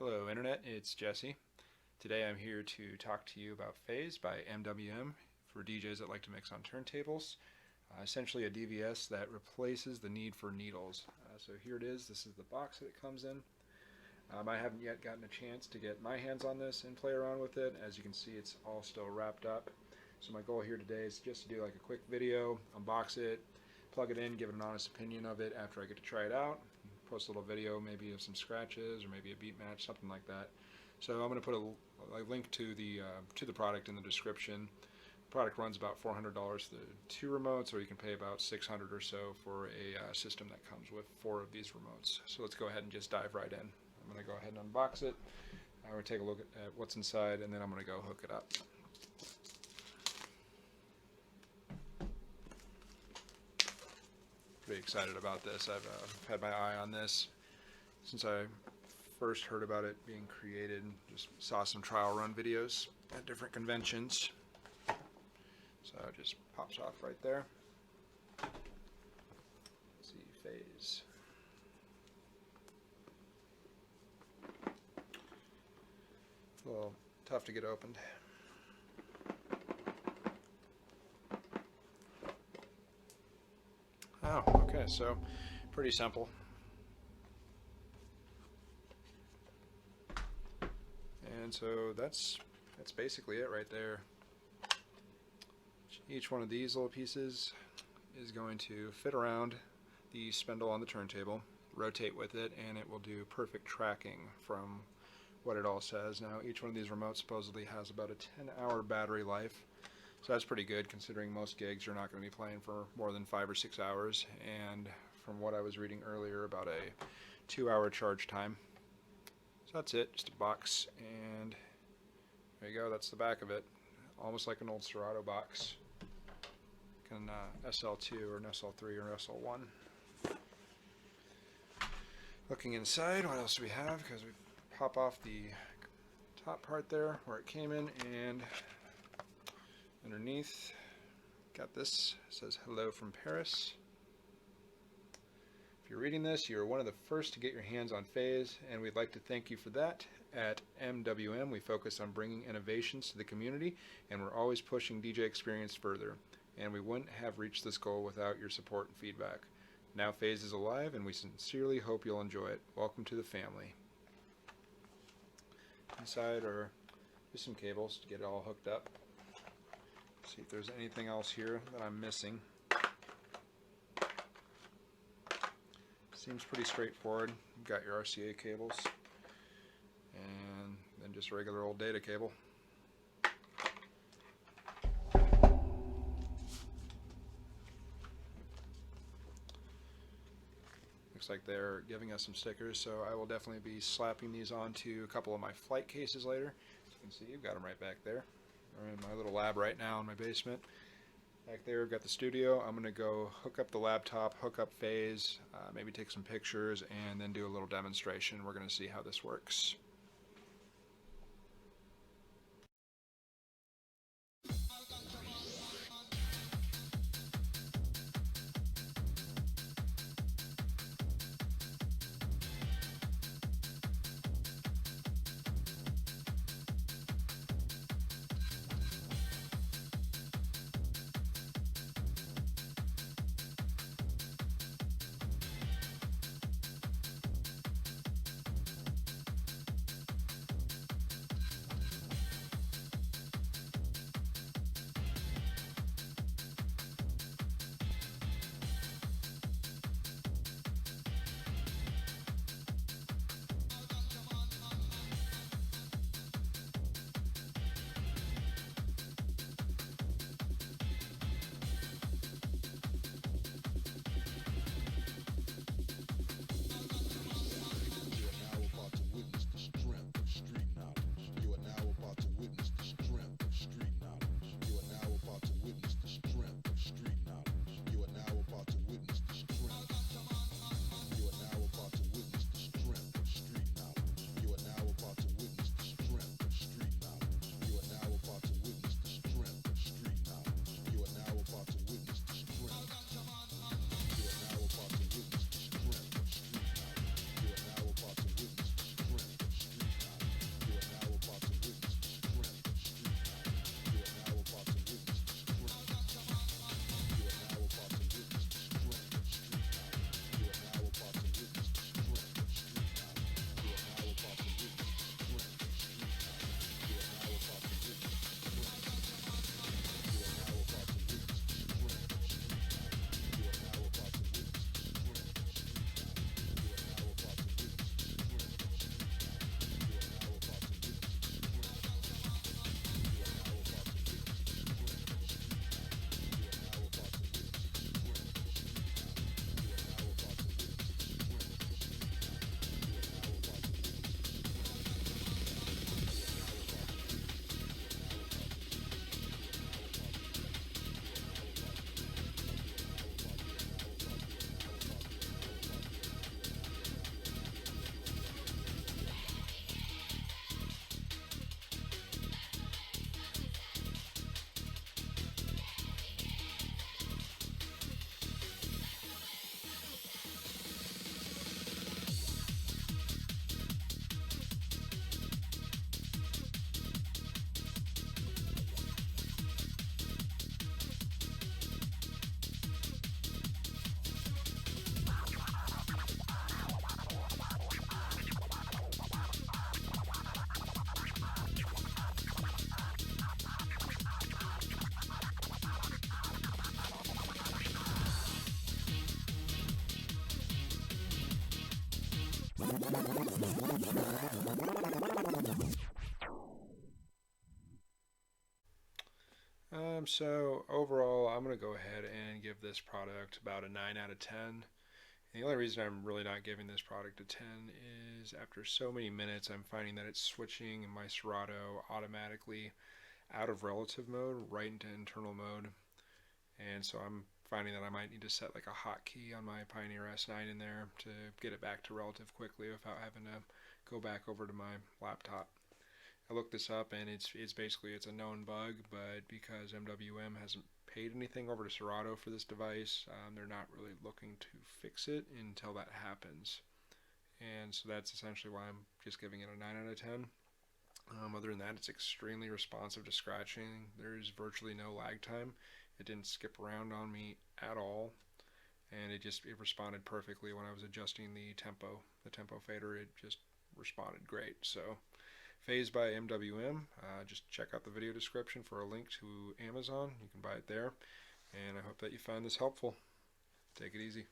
Hello Internet, it's Jesse. Today I'm here to talk to you about Phase by MWM for DJs that like to mix on turntables. Essentially a DVS that replaces the need for needles. So here it is, this is the box that it comes in. I haven't yet gotten a chance to get my hands on this and play around with it. As you can see, it's all still wrapped up. So my goal here today is just to do like a quick video, unbox it, plug it in, give it an honest opinion of it after I get to try it out. Post a little video maybe of some scratches or maybe a beat match, something like that. So I'm going to put a link to the product in the description. The product runs about $400 for the two remotes, or you can pay about $600 or so for a system that comes with 4 of these remotes. So let's go ahead and just dive right in. I'm going to go ahead and unbox it. I'm going to take a look at what's inside, and then I'm going to go hook it up. Pretty excited about this. I've had my eye on this since I first heard about it being created. Just saw some trial run videos at different conventions. So it just pops off right there. Let's see, Phase. A little tough to get opened. Oh, okay, so pretty simple. And so that's basically it right there. Each one of these little pieces is going to fit around the spindle on the turntable, rotate with it, and it will do perfect tracking from what it all says. Now, each one of these remotes supposedly has about a 10-hour battery life. So that's pretty good considering most gigs you're not going to be playing for more than 5 or 6 hours, and from what I was reading earlier, about a 2-hour charge time. So that's it, just a box, and there you go, that's the back of it. Almost like an old Serato box. Like an SL2 or an SL3 or SL1. Looking inside, what else do we have? Because we pop off the top part there where it came in, and underneath, got this, it says hello from Paris. If you're reading this, you're one of the first to get your hands on Phase, and we'd like to thank you for that. At MWM, we focus on bringing innovations to the community, and we're always pushing DJ experience further. And we wouldn't have reached this goal without your support and feedback. Now Phase is alive, and we sincerely hope you'll enjoy it. Welcome to the family. Inside are just some cables to get it all hooked up. See if there's anything else here that I'm missing. Seems pretty straightforward. You've got your RCA cables and then just a regular old data cable. Looks like they're giving us some stickers, so I will definitely be slapping these onto a couple of my flight cases later. As you can see, you've got them right back there. I'm in my little lab right now in my basement. Back there, I've got the studio. I'm going to go hook up the laptop, hook up Phase, maybe take some pictures, and then do a little demonstration. We're going to see how this works. So overall, I'm going to go ahead and give this product about a 9 out of 10. And the only reason I'm really not giving this product a 10 is after so many minutes, I'm finding that it's switching my Serato automatically out of relative mode right into internal mode. And so I'm finding that I might need to set like a hotkey on my Pioneer S9 in there to get it back to relative quickly without having to go back over to my laptop. I looked this up and it's basically it's a known bug, but because MWM hasn't paid anything over to Serato for this device, they're not really looking to fix it until that happens. And so that's essentially why I'm just giving it a 9 out of 10. Other than that, it's extremely responsive to scratching. There's virtually no lag time. It didn't skip around on me at all, and it responded perfectly when I was adjusting the tempo fader. It just responded great. So Phase by MWM. Just check out the video description for a link to Amazon. You can buy it there, and I hope that you find this helpful. Take it easy.